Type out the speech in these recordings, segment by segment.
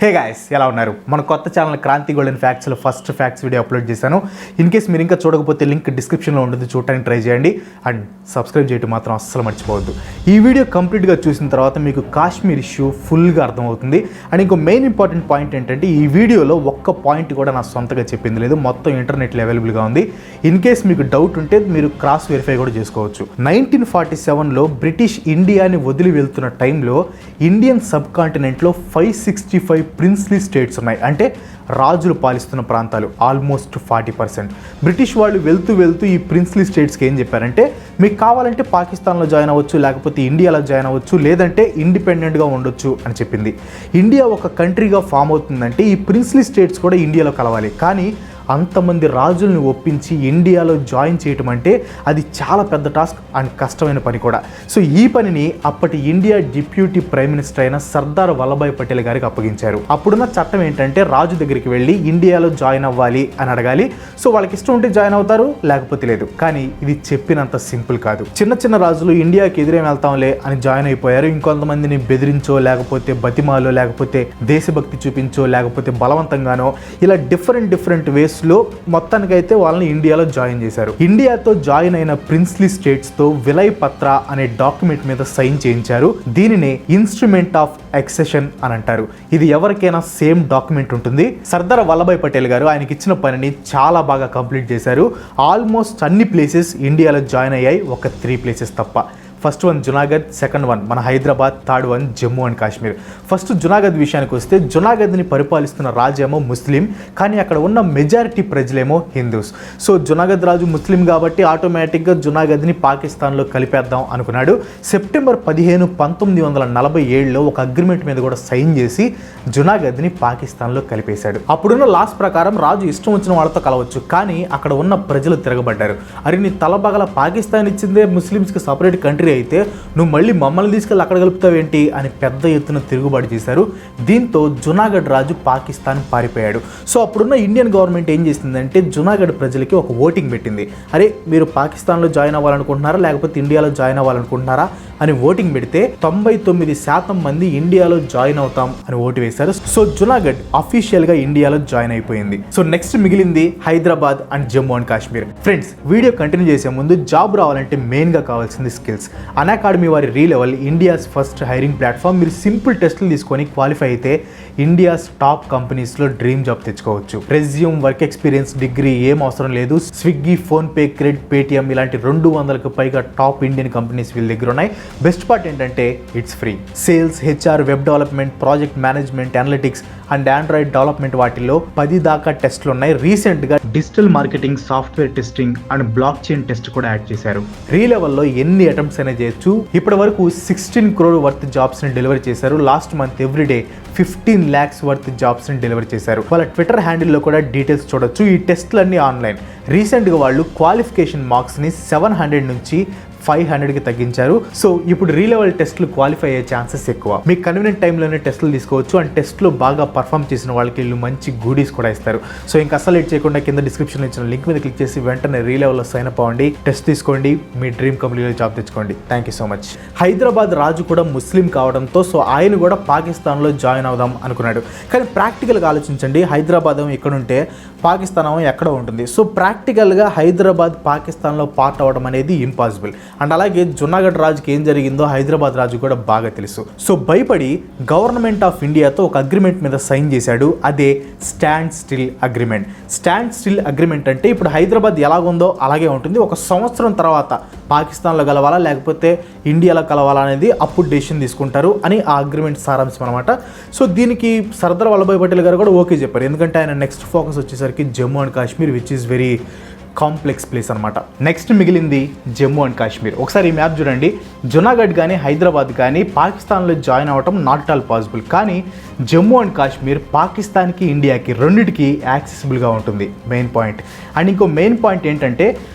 Hey guys, ఎలా ఉన్నారు? మన కొత్త ఛానల్ క్రాంతి గోల్డెన్ ఫ్యాక్ట్స్లో ఫస్ట్ ఫ్యాక్ట్స్ వీడియో అప్లోడ్ చేశాను. ఇన్ కేస్ మీరు ఇంకా చూడకపోతే లింక్ డిస్క్రిప్షన్లో ఉంటుంది, చూడటానికి ట్రై చేయండి. అండ్ సబ్స్క్రైబ్ చేయడం మాత్రం అస్సలు మర్చిపోవద్దు. ఈ వీడియో కంప్లీట్గా చూసిన తర్వాత మీకు కాశ్మీర్ ఇష్యూ ఫుల్గా అర్థమవుతుంది. అండ్ ఇంకో మెయిన్ ఇంపార్టెంట్ పాయింట్ ఏంటంటే, ఈ వీడియోలో ఒక్క పాయింట్ కూడా నా సొంతగా చెప్పింది లేదు, మొత్తం ఇంటర్నెట్లో అవైలబుల్గా ఉంది. ఇన్ కేస్ మీకు డౌట్ ఉంటే మీరు క్రాస్ వెరిఫై కూడా చేసుకోవచ్చు. 1947లో బ్రిటిష్ ఇండియాని వదిలి వెళ్తున్న టైంలో ఇండియన్ సబ్ కాంటినెంట్లో 565 ప్రిన్స్లీ స్టేట్స్ ఉన్నాయి. అంటే రాజులు పాలిస్తున్న ప్రాంతాలు ఆల్మోస్ట్ 40%. బ్రిటిష్ వాళ్ళు వెళ్తూ ఈ ప్రిన్స్లీ స్టేట్స్కి ఏం చెప్పారంటే, మీకు కావాలంటే పాకిస్తాన్లో జాయిన్ అవ్వచ్చు, లేకపోతే ఇండియాలో జాయిన్ అవ్వచ్చు, లేదంటే ఇండిపెండెంట్గా ఉండొచ్చు అని చెప్పింది. ఇండియా ఒక కంట్రీగా ఫామ్ అవుతుందంటే ఈ ప్రిన్స్లీ స్టేట్స్ కూడా ఇండియాలో కలవాలి. కానీ అంతమంది రాజుల్ని ఒప్పించి ఇండియాలో జాయిన్ చేయటం అంటే అది చాలా పెద్ద టాస్క్ అండ్ కష్టమైన పని కూడా. సో ఈ పనిని అప్పటి ఇండియా డిప్యూటీ ప్రైమ్ మినిస్టర్ అయిన సర్దార్ వల్లభాయ్ పటేల్ గారికి అప్పగించారు. అప్పుడున్న చట్టం ఏంటంటే, రాజు దగ్గరికి వెళ్ళి ఇండియాలో జాయిన్ అవ్వాలి అని అడగాలి. సో వాళ్ళకి ఇష్టం ఉంటే జాయిన్ అవుతారు, లేకపోతే లేదు. కానీ ఇది చెప్పినంత సింపుల్ కాదు. చిన్న రాజులు ఇండియాకి ఎదురేం వెళ్తాంలే అని జాయిన్ అయిపోయారు. ఇంకొంతమందిని బెదిరించో, లేకపోతే బతిమాలో, లేకపోతే దేశభక్తి చూపించో, లేకపోతే బలవంతంగానో, ఇలా డిఫరెంట్ వేస్ లో మొత్తానికైతే వాళ్ళని ఇండియాలో జాయిన్ చేశారు. ఇండియాతో జాయిన్ అయిన ప్రిన్స్లీ స్టేట్స్ తో విలయ్ పత్ర అనే డాక్యుమెంట్ మీద సైన్ చేయించారు. దీనినే ఇన్స్ట్రుమెంట్ ఆఫ్ ఎక్సెషన్ అని అంటారు. ఇది ఎవరికైనా సేమ్ డాక్యుమెంట్ ఉంటుంది. సర్దార్ వల్లభాయ్ పటేల్ గారు ఆయనకి ఇచ్చిన పనిని చాలా బాగా కంప్లీట్ చేశారు. ఆల్మోస్ట్ అన్ని ప్లేసెస్ ఇండియాలో జాయిన్ అయ్యాయి, ఒక 3 ప్లేసెస్ తప్ప. First one Junagadh, second one మన Hyderabad, third one Jammu and Kashmir. First Junagadh విషయానికి వస్తే, జునాగఢ్ని పరిపాలిస్తున్న రాజు ఏమో ముస్లిం, కానీ అక్కడ ఉన్న మెజారిటీ ప్రజలేమో హిందూస్. సో జునాగఢ్ రాజు ముస్లిం కాబట్టి ఆటోమేటిక్గా జునాగఢ్ని పాకిస్తాన్లో కలిపేద్దాం అనుకున్నాడు. సెప్టెంబర్ 15, 1947లో ఒక అగ్రిమెంట్ మీద కూడా సైన్ చేసి జునాగఢ్ని పాకిస్తాన్లో కలిపేశాడు. అప్పుడున్న లాస్ ప్రకారం రాజు ఇష్టం వచ్చిన వాళ్ళతో కలవచ్చు, కానీ అక్కడ ఉన్న ప్రజలు తిరగబడ్డారు. అరే, నీ తలబగల పాకిస్తాన్ ఇచ్చిందే ముస్లిమ్స్కి సపరేట్ కంట్రీ అయితే నువ్వు మళ్ళీ మమ్మల్ని తీసుకెళ్ళి అక్కడ కలుపుతావేంటి అని పెద్ద ఎత్తున తిరుగుబాటు చేశారు. దీంతో జునాగఢ్ రాజు పాకిస్తాన్ పారిపోయాడు. సో అప్పుడున్న ఇండియన్ గవర్నమెంట్ ఏం చేసిందంటే, జునాగఢ్ ప్రజలకి ఒక ఓటింగ్ పెట్టింది. అరే, మీరు పాకిస్తాన్లో జాయిన్ అవ్వాలనుకుంటున్నారా, లేకపోతే ఇండియాలో జాయిన్ అవ్వాలనుకుంటున్నారా అని ఓటింగ్ పెడితే 99% మంది ఇండియాలో జాయిన్ అవుతాం అని ఓటు వేశారు. సో జునాగఢ్ అఫీషియల్గా ఇండియాలో జాయిన్ అయిపోయింది. సో నెక్స్ట్ మిగిలింది Hyderabad and Jammu and Kashmir. Friends, video continue చేసే ముందు జాబ్ రావాలంటే మెయిన్గా కావాల్సింది స్కిల్స్. అన్అకాడమీ వారి రీలెవెల్ ఇండియాస్ ఫస్ట్ హైరింగ్ ప్లాట్ఫామ్. మీరు సింపుల్ టెస్టులు తీసుకొని క్వాలిఫై అయితే ఇండియాస్ టాప్ కంపెనీస్లో డ్రీమ్ జాబ్ తెచ్చుకోవచ్చు. రెజ్యూమ్, వర్క్ ఎక్స్పీరియన్స్, డిగ్రీ ఏం అవసరం లేదు. స్విగ్గీ, ఫోన్పే, క్రెడిట్, పేటిఎం ఇలాంటి 200కు పైగా టాప్ ఇండియన్ కంపెనీస్ వీళ్ళ దగ్గర ఉన్నాయి. బెస్ట్ పార్ట్ ఏంటంటే it's free. Sales, HR, web development, project management, analytics and Android development వాటిల్లో 10 దాకా టెస్ట్లు ఉన్నాయి. రీసెంట్గా digital marketing, software testing and block chain test కూడా యాడ్ చేశారు. రీలెవెల్లో ఎన్ని అటెంప్ట్స్ అయినా చేయొచ్చు. ఇప్పటి వరకు 16 crore వర్త్ జాబ్స్ ని డెలివరీ చేశారు. Last month everyday 15 lakhs worth jobs ని డెలివరీ చేశారు. వాళ్ళ ట్విట్టర్ హ్యాండిల్లో కూడా డీటెయిల్స్ చూడొచ్చు. ఈ టెస్ట్లన్నీ ఆన్లైన్. రీసెంట్గా వాళ్ళు క్వాలిఫికేషన్ మార్క్స్ని 700 నుంచి 500కి తగ్గించారు. సో ఇప్పుడు రీలెవెల్ టెస్ట్లు క్వాలిఫై అయ్యే ఛాన్సెస్ ఎక్కువ. మీకు కన్వీనియంట్ టైంలోనే టెస్టులు తీసుకోవచ్చు. అండ్ టెస్ట్లో బాగా పర్ఫామ్ చేసిన వాళ్ళకి వీళ్ళు మంచి గూడీస్ కూడా ఇస్తారు. సో ఇంకా అసలు లేట్ చేయకుండా కింద డిస్క్రిప్షన్లో ఇచ్చిన లింక్ మీద క్లిక్ చేసి వెంటనే రీలెవెల్లో సైన్ అప్ అవ్వండి, టెస్ట్ తీసుకోండి, మీ డ్రీమ్ కంపెనీలో జాబ్ తెచ్చుకోండి. Thank you so much. Hyderabad రాజు కూడా ముస్లిం కావడంతో సో ఆయన కూడా పాకిస్తాన్లో జాయిన్ అవుదాం అనుకున్నాడు. కానీ ప్రాక్టికల్గా ఆలోచించండి, హైదరాబాద్ ఎక్కడ ఉంటే పాకిస్తాన్ ఎక్కడ ఉంటుంది. సో ప్రాక్టికల్గా హైదరాబాద్ పాకిస్తాన్లో పార్ట్ అవ్వడం అనేది ఇంపాసిబుల్. అండ్ అలాగే జునాగఢ్ రాజుకి ఏం జరిగిందో హైదరాబాద్ రాజు కూడా బాగా తెలుసు. సో భయపడి గవర్నమెంట్ ఆఫ్ ఇండియాతో ఒక అగ్రిమెంట్ మీద సైన్ చేశాడు. అదే stand still agreement. Stand still agreement అంటే ఇప్పుడు హైదరాబాద్ ఎలాగుందో అలాగే ఉంటుంది. 1 సంవత్సరం తర్వాత పాకిస్తాన్లో కలవాలా లేకపోతే ఇండియాలో కలవాలా అనేది అప్పుడు డెసిషన్ తీసుకుంటారు అని ఆ అగ్రిమెంట్ సారాంశం అనమాట. సో దీనికి సర్దార్ వల్లభాయ్ పటేల్ గారు కూడా ఓకే చెప్పారు. ఎందుకంటే ఆయన నెక్స్ట్ ఫోకస్ వచ్చేసరికి Jammu and Kashmir, which is very complex place అనమాట. నెక్స్ట్ మిగిలింది జమ్మూ అండ్ కాశ్మీర్. ఒకసారి ఈ మ్యాప్ చూడండి. జునాగఢ్ కానీ హైదరాబాద్ కానీ పాకిస్తాన్లో జాయిన్ అవ్వటం నాట్ అట్ ఆల్ పాసిబుల్. కానీ జమ్మూ అండ్ కాశ్మీర్ పాకిస్తాన్కి, ఇండియాకి రెండింటికి యాక్సెసిబుల్గా ఉంటుంది. Main point. అండ్ ఇంకో మెయిన్ పాయింట్ ఏంటంటే,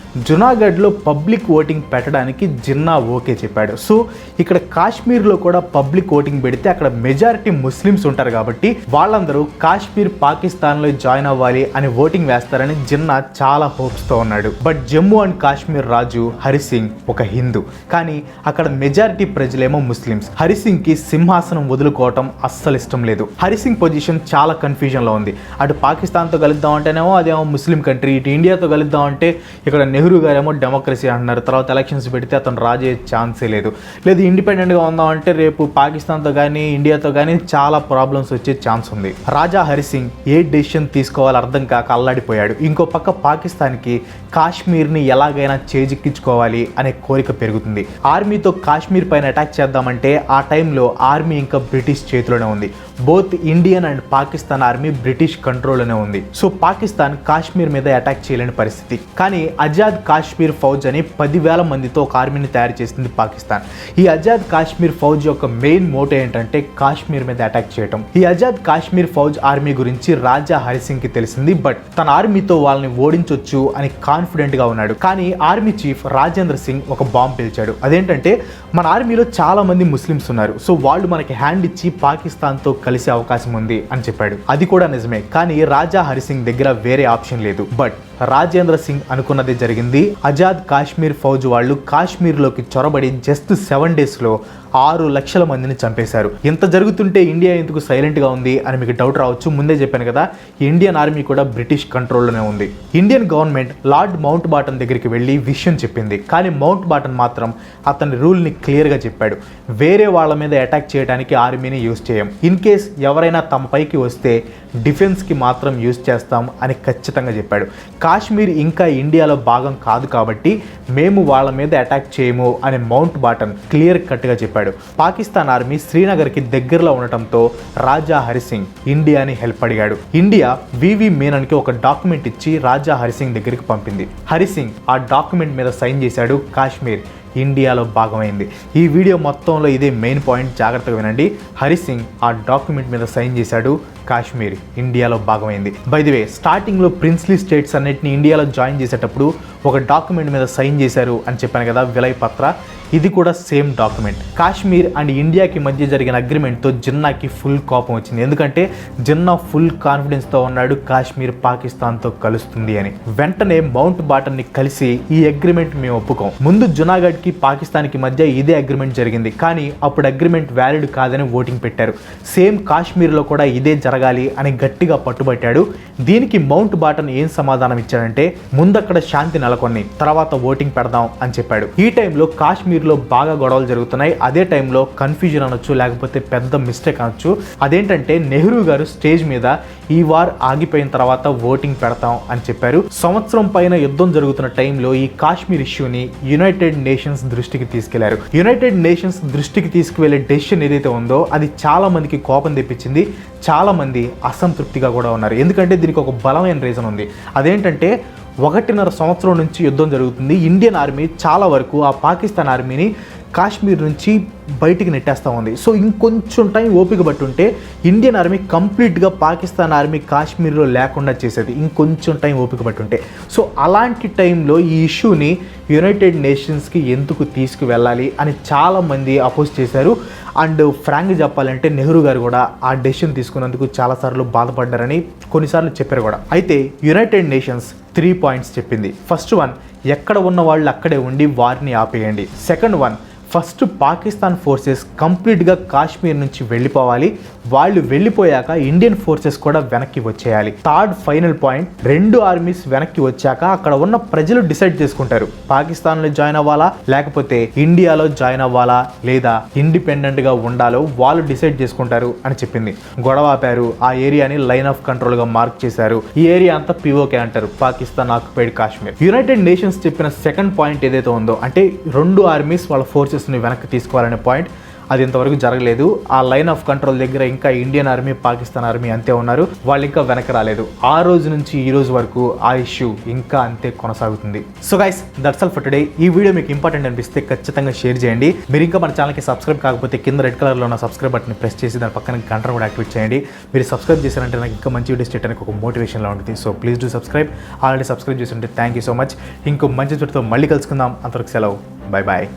జునాగఢ్లో పబ్లిక్ ఓటింగ్ పెట్టడానికి జిన్నా ఓకే చెప్పాడు. సో ఇక్కడ కాశ్మీర్లో కూడా పబ్లిక్ ఓటింగ్ పెడితే అక్కడ మెజారిటీ ముస్లిమ్స్ ఉంటారు కాబట్టి వాళ్ళందరూ కాశ్మీర్ పాకిస్తాన్లో జాయిన్ అవ్వాలి అని ఓటింగ్ వేస్తారని జిన్నా చాలా హోప్స్తో ఉన్నాడు. బట్ జమ్మూ అండ్ కాశ్మీర్ రాజు హరిసింగ్ ఒక హిందూ, కానీ అక్కడ మెజారిటీ ప్రజలేమో ముస్లిమ్స్. హరిసింగ్కి సింహాసనం వదులుకోవటం అస్సలు ఇష్టం లేదు. హరిసింగ్ పొజిషన్ చాలా కన్ఫ్యూజన్లో ఉంది. అటు పాకిస్తాన్తో కలుద్దాం అంటేనేమో అదేమో ముస్లిం కంట్రీ, ఇటు ఇండియాతో కలుద్దాం అంటే ఇక్కడ నెహ్రూ గారేమో డెమోక్రసీ అంటున్నారు. తర్వాత ఎలక్షన్స్ పెడితే అతను రాజే ఛాన్సే లేదు. లేదు ఇండిపెండెంట్గా ఉందాం అంటే రేపు పాకిస్తాన్తో కానీ ఇండియాతో కానీ చాలా ప్రాబ్లమ్స్ వచ్చే ఛాన్స్ ఉంది. రాజా హరిసింగ్ ఏ డెసిషన్ తీసుకోవాలో అర్థం కాక అల్లాడిపోయాడు. ఇంకో పక్క పాకిస్తాన్కి కాశ్మీర్ని ఎలాగైనా చేజిక్కించుకోవాలి అనే కోరిక పెరుగుతుంది. ఆర్మీతో కాశ్మీర్ పైన అటాక్ చేద్దామంటే ఆ టైంలో ఆర్మీ ఇంకా బ్రిటిష్ చేతిలోనే ఉంది. Both Indian and Pakistan army British కంట్రోల్లోనే ఉంది. సో పాకిస్తాన్ కాశ్మీర్ మీద అటాక్ చేయలేని పరిస్థితి. కానీ ఆజాద్ కాశ్మీర్ ఫౌజ్ అని 10,000 మందితో ఒక ఆర్మీని తయారు చేసింది పాకిస్తాన్. ఈ ఆజాద్ కాశ్మీర్ ఫౌజ్ యొక్క మెయిన్ మోటో ఏంటంటే కాశ్మీర్ మీద అటాక్ చేయడం. ఈ ఆజాద్ కాశ్మీర్ ఫౌజ్ ఆర్మీ గురించి రాజా హరిసింగ్కి తెలిసింది. బట్ తన ఆర్మీతో వాళ్ళని ఓడించొచ్చు అని కాన్ఫిడెంట్గా ఉన్నాడు. కానీ ఆర్మీ చీఫ్ రాజేంద్ర సింగ్ ఒక బాంబ్ పేల్చాడు. అదేంటంటే మన ఆర్మీలో చాలా మంది ముస్లిమ్స్ ఉన్నారు, సో వాళ్ళు మనకి హ్యాండ్ ఇచ్చి పాకిస్తాన్తో కలిసే అవకాశం ఉంది అని చెప్పాడు. అది కూడా నిజమే, కానీ రాజా హరిసింగ్ దగ్గర వేరే ఆప్షన్ లేదు. బట్ రాజేంద్ర సింగ్ అనుకున్నదే జరిగింది. ఆజాద్ కాశ్మీర్ ఫౌజ్ వాళ్ళు కాశ్మీర్లోకి చొరబడి జస్ట్ 7 డేస్లో 6 లక్షల మందిని చంపేశారు. ఇంత జరుగుతుంటే ఇండియా ఎందుకు సైలెంట్గా ఉంది అని మీకు డౌట్ రావచ్చు. ముందే చెప్పాను కదా, ఇండియన్ ఆర్మీ కూడా బ్రిటిష్ కంట్రోల్లోనే ఉంది. ఇండియన్ గవర్నమెంట్ లార్డ్ మౌంట్ బాటన్ దగ్గరికి వెళ్ళి విషయం చెప్పింది. కానీ మౌంట్ బాటన్ మాత్రం అతని రూల్ని క్లియర్గా చెప్పాడు. వేరే వాళ్ళ మీద అటాక్ చేయడానికి ఆర్మీని యూజ్ చేయం. ఇన్ కేస్ ఎవరైనా తమ పైకి వస్తే డిఫెన్స్కి మాత్రం యూజ్ చేస్తాం అని ఖచ్చితంగా చెప్పాడు. కాశ్మీర్ ఇంకా ఇండియాలో భాగం కాదు కాబట్టి మేము వాళ్ళ మీద అటాక్ చేయము అని మౌంట్ బాటన్ క్లియర్ కట్గా చెప్పాడు. పాకిస్తాన్ ఆర్మీ శ్రీనగర్కి దగ్గరలో ఉండటంతో రాజా హరిసింగ్ ఇండియాని హెల్ప్ అడిగాడు. ఇండియా వివి మీనన్కి ఒక డాక్యుమెంట్ ఇచ్చి రాజా హరిసింగ్ దగ్గరికి పంపింది. హరిసింగ్ ఆ డాక్యుమెంట్ మీద సైన్ చేశాడు. కాశ్మీర్ ఇండియాలో భాగమైంది. ఈ వీడియో మొత్తంలో ఇదే మెయిన్ పాయింట్, జాగ్రత్తగా వినండి. హరిసింగ్ ఆ డాక్యుమెంట్ మీద సైన్ చేశాడు. కాశ్మీర్ ఇండియాలో భాగమైంది. బై ది వే, స్టార్టింగ్లో ప్రిన్స్లీ స్టేట్స్ అన్నిటిని ఇండియాలో జాయిన్ చేసేటప్పుడు ఒక డాక్యుమెంట్ మీద సైన్ చేశారు అని చెప్పాను కదా, విలయ్ పత్ర. ఇది కూడా సేమ్ డాక్యుమెంట్. కాశ్మీర్ అండ్ ఇండియాకి మధ్య జరిగిన అగ్రిమెంట్తో జిన్నాకి ఫుల్ కోపం వచ్చింది. ఎందుకంటే జిన్నా ఫుల్ కాన్ఫిడెన్స్తో ఉన్నాడు కాశ్మీర్ పాకిస్తాన్తో కలుస్తుంది అని. వెంటనే మౌంట్ బాటన్ని కలిసి ఈ అగ్రిమెంట్ మేము ఒప్పుకోం. ముందు జునాగఢ్కి పాకిస్తాన్కి మధ్య ఇదే అగ్రిమెంట్ జరిగింది, కానీ అప్పుడు అగ్రిమెంట్ వ్యాలిడ్ కాదని ఓటింగ్ పెట్టారు. సేమ్ కాశ్మీర్లో కూడా ఇదే జరగాలి అని గట్టిగా పట్టుబట్టాడు. దీనికి మౌంట్ బాటన్ ఏం సమాధానం ఇచ్చాడంటే, ముందక్కడ శాంతి నెలకొని తర్వాత ఓటింగ్ పెడదాం అని చెప్పాడు. ఈ టైంలో కాశ్మీర్లో బాగా గొడవలు జరుగుతున్నాయి. అదే టైంలో కన్ఫ్యూజన్ అనొచ్చు, లేకపోతే పెద్ద మిస్టేక్ అనొచ్చు. అదేంటంటే నెహ్రూ గారు స్టేజ్ మీద ఈ వార్ ఆగిపోయిన తర్వాత ఓటింగ్ పెడతాం అని చెప్పారు. సంవత్సరం పైన యుద్ధం జరుగుతున్న టైంలో ఈ కాశ్మీర్ ఇష్యూని యునైటెడ్ నేషన్స్ దృష్టికి తీసుకెళ్లారు. యునైటెడ్ నేషన్స్ దృష్టికి తీసుకువెళ్లే డెసిషన్ ఏదైతే ఉందో అది చాలా మందికి కోపం తెప్పించింది. చాలా మంది అసంతృప్తిగా కూడా ఉన్నారు. ఎందుకంటే దీనికి ఒక బలమైన రీజన్ ఉంది. అదేంటంటే 1.5 సంవత్సరం నుంచి యుద్ధం జరుగుతుంది. ఇండియన్ ఆర్మీ చాలా వరకు ఆ పాకిస్తాన్ ఆర్మీని కాశ్మీర్ నుంచి బయటికి నెట్టేస్తూ ఉంది. సో ఇంకొంచెం టైం ఓపిక పట్టుంటే ఇండియన్ ఆర్మీ కంప్లీట్గా పాకిస్తాన్ ఆర్మీ కాశ్మీర్లో లేకుండా చేసేది, ఇంకొంచెం టైం ఓపిక పట్టుంటే. సో అలాంటి టైంలో ఈ ఇష్యూని యునైటెడ్ నేషన్స్కి ఎందుకు తీసుకువెళ్ళాలి అని చాలామంది అపోజ్ చేశారు. అండ్ ఫ్రాంక్గా చెప్పాలంటే నెహ్రూ గారు కూడా ఆ డెసిషన్ తీసుకున్నందుకు చాలాసార్లు బాధపడ్డారని కొన్నిసార్లు చెప్పారు కూడా. అయితే యునైటెడ్ నేషన్స్ 3 పాయింట్స్ చెప్పింది. ఫస్ట్ వన్, ఎక్కడ ఉన్న వాళ్ళు అక్కడే ఉండి వారిని ఆపేయండి. Second one, first Pakistan forces కంప్లీట్గా కాశ్మీర్ నుంచి వెళ్ళిపోవాలి. వాళ్ళు వెళ్ళిపోయాక ఇండియన్ ఫోర్సెస్ కూడా వెనక్కి వచ్చేయాలి. థర్డ్ ఫైనల్ పాయింట్, 2 ఆర్మీస్ వెనక్కి వచ్చాక అక్కడ ఉన్న ప్రజలు డిసైడ్ చేసుకుంటారు పాకిస్తాన్లో జాయిన్ అవ్వాలా లేకపోతే ఇండియాలో జాయిన్ అవ్వాలా లేదా ఇండిపెండెంట్గా ఉండాలో వాళ్ళు డిసైడ్ చేసుకుంటారు అని చెప్పింది. గొడవ ఆపారు. ఆ ఏరియాని లైన్ ఆఫ్ కంట్రోల్గా మార్క్ చేశారు. ఈ ఏరియా అంతా పిఓకే అంటారు, Pakistan occupied Kashmir. United nations చెప్పిన సెకండ్ పాయింట్ ఏదైతే ఉందో, అంటే 2 ఆర్మీస్ వాళ్ళ ఫోర్సెస్ని వెనక్కి తీసుకోవాలనే పాయింట్, అది ఇంతవరకు జరగలేదు. ఆ లైన్ ఆఫ్ కంట్రోల్ దగ్గర ఇంకా ఇండియన్ ఆర్మీ, పాకిస్తాన్ ఆర్మీ అంతే ఉన్నారు. వాళ్ళు ఇంకా వెనక రాలేదు. ఆ రోజు నుంచి ఈ రోజు వరకు ఆ ఇష్యూ ఇంకా అంతే కొనసాగుతుంది. So guys, that's all for today. ఈ వీడియో మీకు ఇంపార్టెంట్ అనిపిస్తే ఖచ్చితంగా షేర్ చేయండి. మీరు ఇంకా మన ఛానల్కి సబ్స్క్రైబ్ కాకపోతే కింద రెడ్ కలర్లో ఉన్న సబ్స్క్రైబ్ బటన్ ప్రెస్ చేసి దాని పక్కన గంట కూడా యాక్టివేట్ చేయండి. మీరు సబ్స్క్రైబ్ చేశారంటే నాకు ఇంకా మంచి వీడియోస్ చేయడానికి ఒక మోటివేషన్లా ఉంటుంది. So please do subscribe. Already subscribe చేస్తుంటే థ్యాంక్ యూ సో మచ్. ఇంకో మంచి చుట్టూ మళ్ళీ కలుసుకుందాం. అంతవరకు సెలవు. Bye bye.